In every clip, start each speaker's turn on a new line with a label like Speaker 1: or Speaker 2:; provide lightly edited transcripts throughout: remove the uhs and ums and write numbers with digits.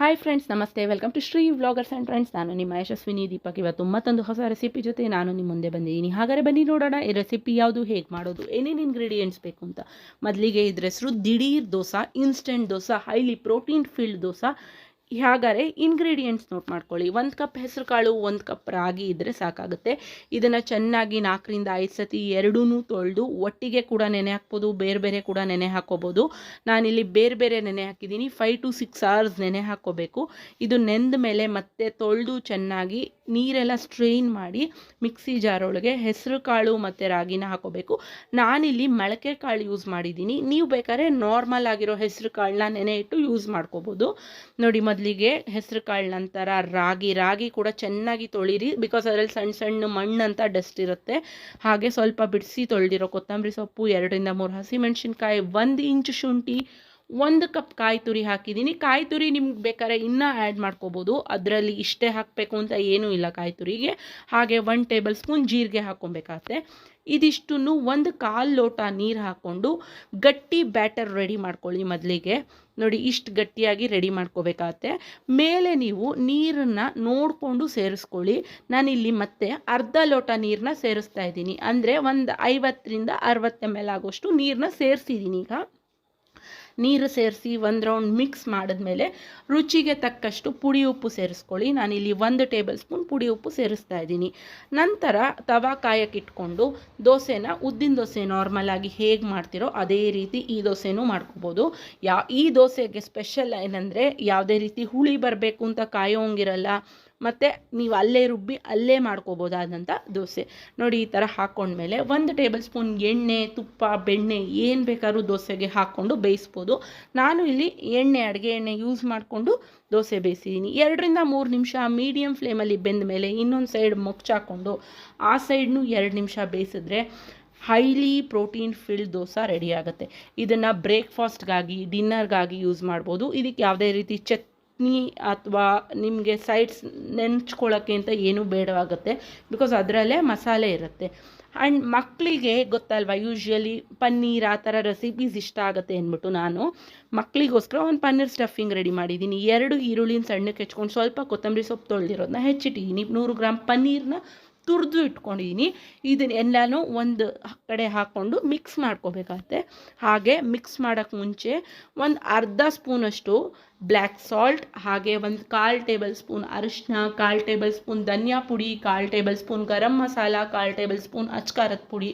Speaker 1: Hi friends, ನಮಸ್ತೆ. Welcome to Shri vloggers and friends. ನಾನು ನಿಮ್ಮ ಯಶಸ್ವಿನಿ ದೀಪಕ್. ಇವತ್ತು ಮತ್ತೊಂದು ಹೊಸ ರೆಸಿಪಿ ಜೊತೆ ನಾನು ನಿಮ್ಮ ಮುಂದೆ ಬಂದಿದ್ದೀನಿ. ಹಾಗಾದರೆ ಬನ್ನಿ ನೋಡೋಣ ಈ ರೆಸಿಪಿ ಯಾವುದು, ಹೇಗೆ ಮಾಡೋದು, ಏನೇನು ಇಂಗ್ರೀಡಿಯೆಂಟ್ಸ್ ಬೇಕು ಅಂತ. ಮೊದಲಿಗೆ ಇದ್ರ ಹೆಸರು ದಿಢೀರ್ dosa, instant dosa, highly protein filled dosa. ಹಾಗಾದರೆ ಇಂಗ್ರೀಡಿಯೆಂಟ್ಸ್ ನೋಟ್ ಮಾಡ್ಕೊಳ್ಳಿ. 1 ಕಪ್ ಹೆಸರು ಕಾಳು, 1 ಕಪ್ ರಾಗಿ ಇದ್ದರೆ ಸಾಕಾಗುತ್ತೆ. ಇದನ್ನು ಚೆನ್ನಾಗಿ 4 ರಿಂದ 5 ಸತಿ ಎರಡೂ ತೊಳೆದು ಒಟ್ಟಿಗೆ ಕೂಡ ನೆನೆ ಹಾಕ್ಬೋದು, ಬೇರೆ ಬೇರೆ ಕೂಡ ನೆನೆ ಹಾಕೋಬೋದು. ನಾನಿಲ್ಲಿ ಬೇರೆ ಬೇರೆ ನೆನೆ ಹಾಕಿದ್ದೀನಿ. 5 to 6 hours ನೆನೆ ಹಾಕ್ಕೋಬೇಕು. ಇದು ನೆಂದ ಮೇಲೆ ಮತ್ತೆ ತೊಳೆದು ಚೆನ್ನಾಗಿ ನೀರೆಲ್ಲ ಸ್ಟ್ರೈನ್ ಮಾಡಿ ಮಿಕ್ಸಿ ಜಾರೊಳಗೆ ಹೆಸರು ಕಾಳು ಮತ್ತು ರಾಗಿನ ಹಾಕೋಬೇಕು. ನಾನಿಲ್ಲಿ ಮೊಳಕೆ ಕಾಳು ಯೂಸ್ ಮಾಡಿದ್ದೀನಿ. ನೀವು ಬೇಕಾದ್ರೆ ನಾರ್ಮಲ್ ಆಗಿರೋ ಹೆಸರು ಕಾಳನ್ನ ನೆನೆ ಇಟ್ಟು ಯೂಸ್ ಮಾಡ್ಕೋಬೋದು. ನೋಡಿ, ಮೊದಲಿಗೆ ಹೆಸರು ಕಾಳು, ನಂತರ ರಾಗಿ ಕೂಡ ಚೆನ್ನಾಗಿ ತೊಳಿರಿ. ಬಿಕಾಸ್ ಅದರಲ್ಲಿ ಸಣ್ಣ ಸಣ್ಣ ಮಣ್ಣು ಅಂತ ಡಸ್ಟ್ ಇರುತ್ತೆ. ಹಾಗೆ ಸ್ವಲ್ಪ ಬಿಡಿಸಿ ತೊಳೆದಿರೋ ಕೊತ್ತಂಬರಿ ಸೊಪ್ಪು, 2 ರಿಂದ 3 ಹಸಿಮೆಣಸಿನ್ಕಾಯಿ, 1 ಇಂಚು ಶುಂಠಿ, 1 ಕಪ್ ಕಾಯಿ ತುರಿ ಹಾಕಿದ್ದೀನಿ. ಕಾಯಿ ತುರಿ ನಿಮ್ಗೆ ಬೇಕಾದ್ರೆ ಇನ್ನೂ ಆ್ಯಡ್ ಮಾಡ್ಕೋಬೋದು. ಅದರಲ್ಲಿ ಇಷ್ಟೇ ಹಾಕಬೇಕು ಅಂತ ಏನೂ ಇಲ್ಲ ಕಾಯಿ ತುರಿಗೆ. ಹಾಗೆ 1 ಟೇಬಲ್ ಸ್ಪೂನ್ ಜೀರಿಗೆ ಹಾಕ್ಕೊಬೇಕಾಗತ್ತೆ. ಇದಿಷ್ಟನ್ನು 1/4 ಲೋಟ ನೀರು ಹಾಕ್ಕೊಂಡು ಗಟ್ಟಿ ಬ್ಯಾಟರ್ ರೆಡಿ ಮಾಡ್ಕೊಳ್ಳಿ. ಮೊದಲಿಗೆ ನೋಡಿ, ಇಷ್ಟು ಗಟ್ಟಿಯಾಗಿ ರೆಡಿ ಮಾಡ್ಕೋಬೇಕಾಗತ್ತೆ. ಮೇಲೆ ನೀವು ನೀರನ್ನು ನೋಡಿಕೊಂಡು ಸೇರಿಸ್ಕೊಳ್ಳಿ. ನಾನಿಲ್ಲಿ ಮತ್ತೆ ಅರ್ಧ ಲೋಟ ನೀರನ್ನ ಸೇರಿಸ್ತಾ ಇದ್ದೀನಿ. ಅಂದರೆ ಒಂದು 50 ರಿಂದ 60 ml ಆಗೋಷ್ಟು ನೀರನ್ನ ಸೇರಿಸಿದ್ದೀನಿ. ಈಗ ನೀರು ಸೇರಿಸಿ 1 ರೌಂಡ್ ಮಿಕ್ಸ್ ಮಾಡಿದ್ಮೇಲೆ ರುಚಿಗೆ ತಕ್ಕಷ್ಟು ಪುಡಿ ಉಪ್ಪು ಸೇರಿಸ್ಕೊಳ್ಳಿ. ನಾನಿಲ್ಲಿ 1 ಟೇಬಲ್ ಸ್ಪೂನ್ ಪುಡಿ ಉಪ್ಪು ಸೇರಿಸ್ತಾ ಇದ್ದೀನಿ. ನಂತರ ತವಾ ಕಾಯಕ್ಕೆ ಇಟ್ಕೊಂಡು ದೋಸೆನ, ಉದ್ದಿನ ದೋಸೆ ನಾರ್ಮಲ್ ಆಗಿ ಹೇಗೆ ಮಾಡ್ತಿರೋ ಅದೇ ರೀತಿ ಈ ದೋಸೆನೂ ಮಾಡ್ಕೋಬೋದು. ಈ ದೋಸೆಗೆ ಸ್ಪೆಷಲ್ ಏನಂದರೆ ಯಾವುದೇ ರೀತಿ ಹುಳಿ ಬರಬೇಕು ಅಂತ ಕಾಯೋಂಗಿರಲ್ಲ. ಮತ್ತು ನೀವು ಅಲ್ಲೇ ರುಬ್ಬಿ ಅಲ್ಲೇ ಮಾಡ್ಕೋಬೋದಾದಂಥ ದೋಸೆ. ನೋಡಿ, ಈ ಥರ ಹಾಕ್ಕೊಂಡ್ಮೇಲೆ 1 ಟೇಬಲ್ ಸ್ಪೂನ್ ಎಣ್ಣೆ, ತುಪ್ಪ, ಬೆಣ್ಣೆ ಏನು ಬೇಕಾದ್ರೂ ದೋಸೆಗೆ ಹಾಕ್ಕೊಂಡು ಬೇಯಿಸ್ಬೋದು. ನಾನು ಇಲ್ಲಿ ಅಡುಗೆ ಎಣ್ಣೆ ಯೂಸ್ ಮಾಡಿಕೊಂಡು ದೋಸೆ ಬೇಯಿಸಿದ್ದೀನಿ. 2 ರಿಂದ 3 ನಿಮಿಷ ಮೀಡಿಯಮ್ ಫ್ಲೇಮಲ್ಲಿ ಬೆಂದ ಮೇಲೆ ಇನ್ನೊಂದು ಸೈಡ್ ಮುಚ್ಚಾಕೊಂಡು ಆ ಸೈಡ್ನೂ 2 ನಿಮಿಷ ಬೇಯಿಸಿದ್ರೆ highly protein filled dosa ready ಆಗುತ್ತೆ. ಇದನ್ನು ಬ್ರೇಕ್ಫಾಸ್ಟ್ಗಾಗಿ, ಡಿನ್ನರ್ಗಾಗಿ ಯೂಸ್ ಮಾಡ್ಬೋದು. ಇದಕ್ಕೆ ಯಾವುದೇ ರೀತಿ ಚಟ್ನಿ ಅಥವಾ ನಿಮಗೆ ಸೈಡ್ಸ್ ನೆಂಚ್ಕೊಳ್ಳೋಕ್ಕೆ ಅಂತ ಏನೂ ಬೇಡವಾಗುತ್ತೆ. ಬಿಕಾಸ್ ಅದರಲ್ಲೇ ಮಸಾಲೆ ಇರುತ್ತೆ. ಆ್ಯಂಡ್ ಮಕ್ಕಳಿಗೆ ಗೊತ್ತಲ್ವ, ಯೂಶ್ವಲಿ ಪನ್ನೀರ್ ಆ ಥರ ರೆಸಿಪೀಸ್ ಇಷ್ಟ ಆಗುತ್ತೆ ಅಂದ್ಬಿಟ್ಟು ನಾನು ಮಕ್ಕಳಿಗೋಸ್ಕರ ಒಂದು ಪನ್ನೀರ್ ಸ್ಟಫಿಂಗ್ ರೆಡಿ ಮಾಡಿದ್ದೀನಿ. 2 ಈರುಳ್ಳಿನ ಸಣ್ಣಕ್ಕೆ ಹೆಚ್ಕೊಂಡು ಸ್ವಲ್ಪ ಕೊತ್ತಂಬರಿ ಸೊಪ್ಪು ತೊಳೆದಿರೋದನ್ನ ಹೆಚ್ಚಿಟ್ಟಿದ್ದೀನಿ. 100 ಗ್ರಾಮ್ ಪನ್ನೀರನ್ನ ತುರಿದು ಇಟ್ಕೊಂಡಿದ್ದೀನಿ. ಇದನ್ನೆಲ್ಲನೂ ಒಂದು ಕಡೆ ಹಾಕ್ಕೊಂಡು ಮಿಕ್ಸ್ ಮಾಡ್ಕೋಬೇಕಾಗತ್ತೆ. ಹಾಗೆ ಮಿಕ್ಸ್ ಮಾಡೋಕ್ಕೆ ಮುಂಚೆ ಒಂದು ಅರ್ಧ ಸ್ಪೂನಷ್ಟು ಬ್ಲ್ಯಾಕ್ ಸಾಲ್ಟ್, ಹಾಗೆ 1/4 ಟೇಬಲ್ ಸ್ಪೂನ್ ಅರಿಶಿನ, 1/4 ಟೇಬಲ್ ಸ್ಪೂನ್ ಧನಿಯಾ ಪುಡಿ, 1/4 table spoon garam masala, 1/4 table spoon ಅಚ್ಕಾರದ ಪುಡಿ.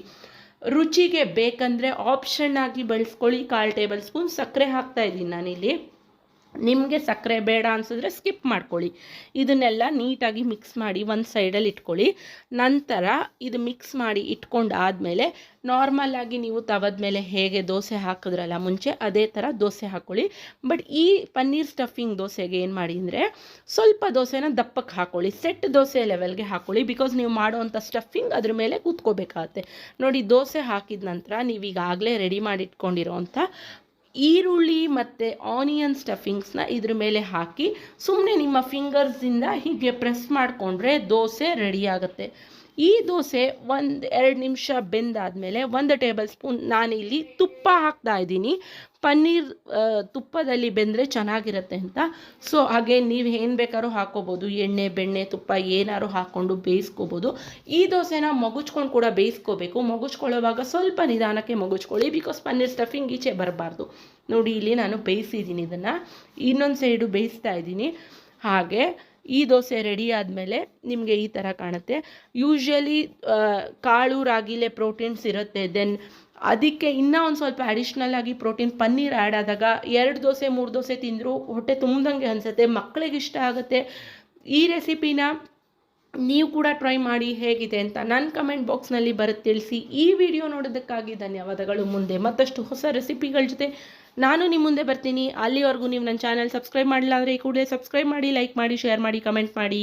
Speaker 1: ರುಚಿಗೆ ಬೇಕಂದರೆ ಆಪ್ಷನ್ ಆಗಿ ಬಳಸ್ಕೊಳ್ಳಿ. 1/4 ಟೇಬಲ್ ಸ್ಪೂನ್ ಸಕ್ಕರೆ ಹಾಕ್ತಾಯಿದ್ದೀನಿ ನಾನಿಲ್ಲಿ. ನಿಮಗೆ ಸಕ್ಕರೆ ಬೇಡ ಅನಿಸಿದ್ರೆ ಸ್ಕಿಪ್ ಮಾಡ್ಕೊಳ್ಳಿ. ಇದನ್ನೆಲ್ಲ ನೀಟಾಗಿ ಮಿಕ್ಸ್ ಮಾಡಿ ಒಂದು ಸೈಡಲ್ಲಿ ಇಟ್ಕೊಳ್ಳಿ. ನಂತರ ಇದು ಮಿಕ್ಸ್ ಮಾಡಿ ಇಟ್ಕೊಂಡಾದಮೇಲೆ ನಾರ್ಮಲಾಗಿ ನೀವು ತವದ ಮೇಲೆ ಹೇಗೆ ದೋಸೆ ಹಾಕಿದ್ರಲ್ಲ ಮುಂಚೆ, ಅದೇ ಥರ ದೋಸೆ ಹಾಕ್ಕೊಳ್ಳಿ. ಬಟ್ ಈ ಪನ್ನೀರ್ ಸ್ಟಫಿಂಗ್ ದೋಸೆಗೆ ಏನು ಮಾಡಿ ಅಂದರೆ ಸ್ವಲ್ಪ ದೋಸೆನ ದಪ್ಪಕ್ಕೆ ಹಾಕ್ಕೊಳ್ಳಿ. ಸೆಟ್ ದೋಸೆ ಲೆವೆಲ್ಗೆ ಹಾಕ್ಕೊಳ್ಳಿ. ಬಿಕಾಸ್ ನೀವು ಮಾಡೋವಂಥ ಸ್ಟಫಿಂಗ್ ಅದ್ರ ಮೇಲೆ ಕೂತ್ಕೋಬೇಕಾಗತ್ತೆ. ನೋಡಿ, ದೋಸೆ ಹಾಕಿದ ನಂತರ ನೀವೀಗಾಗಲೇ ರೆಡಿ ಮಾಡಿ ಇಟ್ಕೊಂಡಿರೋವಂಥ ಈರುಳ್ಳಿ ಮತ್ತು ಆನಿಯನ್ ಸ್ಟಫಿಂಗ್ಸ್ನ ಇದ್ರ ಮೇಲೆ ಹಾಕಿ ಸುಮ್ಮನೆ ನಿಮ್ಮ ಫಿಂಗರ್ಸಿಂದ ಹೀಗೆ ಪ್ರೆಸ್ ಮಾಡಿಕೊಂಡ್ರೆ ದೋಸೆ ರೆಡಿ ಆಗುತ್ತೆ. ಈ ದೋಸೆ 1-2 ನಿಮಿಷ ಬೆಂದಾದಮೇಲೆ 1 ಟೇಬಲ್ ಸ್ಪೂನ್ ನಾನಿಲ್ಲಿ ತುಪ್ಪ ಹಾಕ್ತಾ ಇದ್ದೀನಿ. ಪನ್ನೀರ್ ತುಪ್ಪದಲ್ಲಿ ಬೆಂದರೆ ಚೆನ್ನಾಗಿರುತ್ತೆ ಅಂತ. ಸೊ ಹಾಗೆ ನೀವು ಏನು ಬೇಕಾದ್ರೂ ಹಾಕ್ಕೋಬೋದು. ಎಣ್ಣೆ, ಬೆಣ್ಣೆ, ತುಪ್ಪ ಏನಾದ್ರು ಹಾಕ್ಕೊಂಡು ಬೇಯಿಸ್ಕೋಬೋದು. ಈ ದೋಸೆನ ಮಗುಚ್ಕೊಂಡು ಕೂಡ ಬೇಯಿಸ್ಕೋಬೇಕು. ಮಗುಚ್ಕೊಳ್ಳೋವಾಗ ಸ್ವಲ್ಪ ನಿಧಾನಕ್ಕೆ ಮಗುಚ್ಕೊಳ್ಳಿ. ಬಿಕಾಸ್ ಪನ್ನೀರ್ ಸ್ಟಫಿಂಗ್ ಈಚೆ ಬರಬಾರ್ದು. ನೋಡಿ, ಇಲ್ಲಿ ನಾನು ಬೇಯಿಸಿದ್ದೀನಿ. ಇದನ್ನು ಇನ್ನೊಂದು ಸೈಡು ಬೇಯಿಸ್ತಾ ಇದ್ದೀನಿ. ಹಾಗೆ ಈ ದೋಸೆ ರೆಡಿ ಆದಮೇಲೆ ನಿಮಗೆ ಈ ಥರ ಕಾಣುತ್ತೆ. ಯೂಶ್ವಲಿ ಕಾಳು ರಾಗಿಲೇ ಪ್ರೋಟೀನ್ಸ್ ಇರುತ್ತೆ. ದೆನ್ ಅದಕ್ಕೆ ಇನ್ನೂ ಒಂದು ಸ್ವಲ್ಪ ಅಡಿಷ್ನಲ್ ಆಗಿ ಪ್ರೋಟೀನ್ ಪನ್ನೀರ್ ಆ್ಯಡ್ ಆದಾಗ 2 ದೋಸೆ 3 ದೋಸೆ ತಿಂದರೂ ಹೊಟ್ಟೆ ತುಂಬ್ದಂಗೆ ಅನಿಸುತ್ತೆ. ಮಕ್ಕಳಿಗೆ ಇಷ್ಟ ಆಗುತ್ತೆ. ಈ ರೆಸಿಪಿನ ನೀವು ಕೂಡ ಟ್ರೈ ಮಾಡಿ ಹೇಗಿದೆ ಅಂತ ನನ್ನ ಕಮೆಂಟ್ ಬಾಕ್ಸ್ನಲ್ಲಿ ಬರುತ್ತೆ ತಿಳಿಸಿ. ಈ ವಿಡಿಯೋ ನೋಡೋದಕ್ಕಾಗಿ ಧನ್ಯವಾದಗಳು. ಮುಂದೆ ಮತ್ತಷ್ಟು ಹೊಸ ರೆಸಿಪಿಗಳ ಜೊತೆ ನಾನು ನಿಮ್ಮ ಮುಂದೆ ಬರ್ತೀನಿ. ಅಲ್ಲಿವರೆಗೂ ನೀವು ನನ್ನ ಚಾನಲ್ ಸಬ್ಸ್ಕ್ರೈಬ್ ಮಾಡಿಲ್ಲ ಅಂದರೆ ಈ ಕೂಡಲೇ ಸಬ್ಸ್ಕ್ರೈಬ್ ಮಾಡಿ, ಲೈಕ್ ಮಾಡಿ, ಶೇರ್ ಮಾಡಿ, ಕಮೆಂಟ್ ಮಾಡಿ.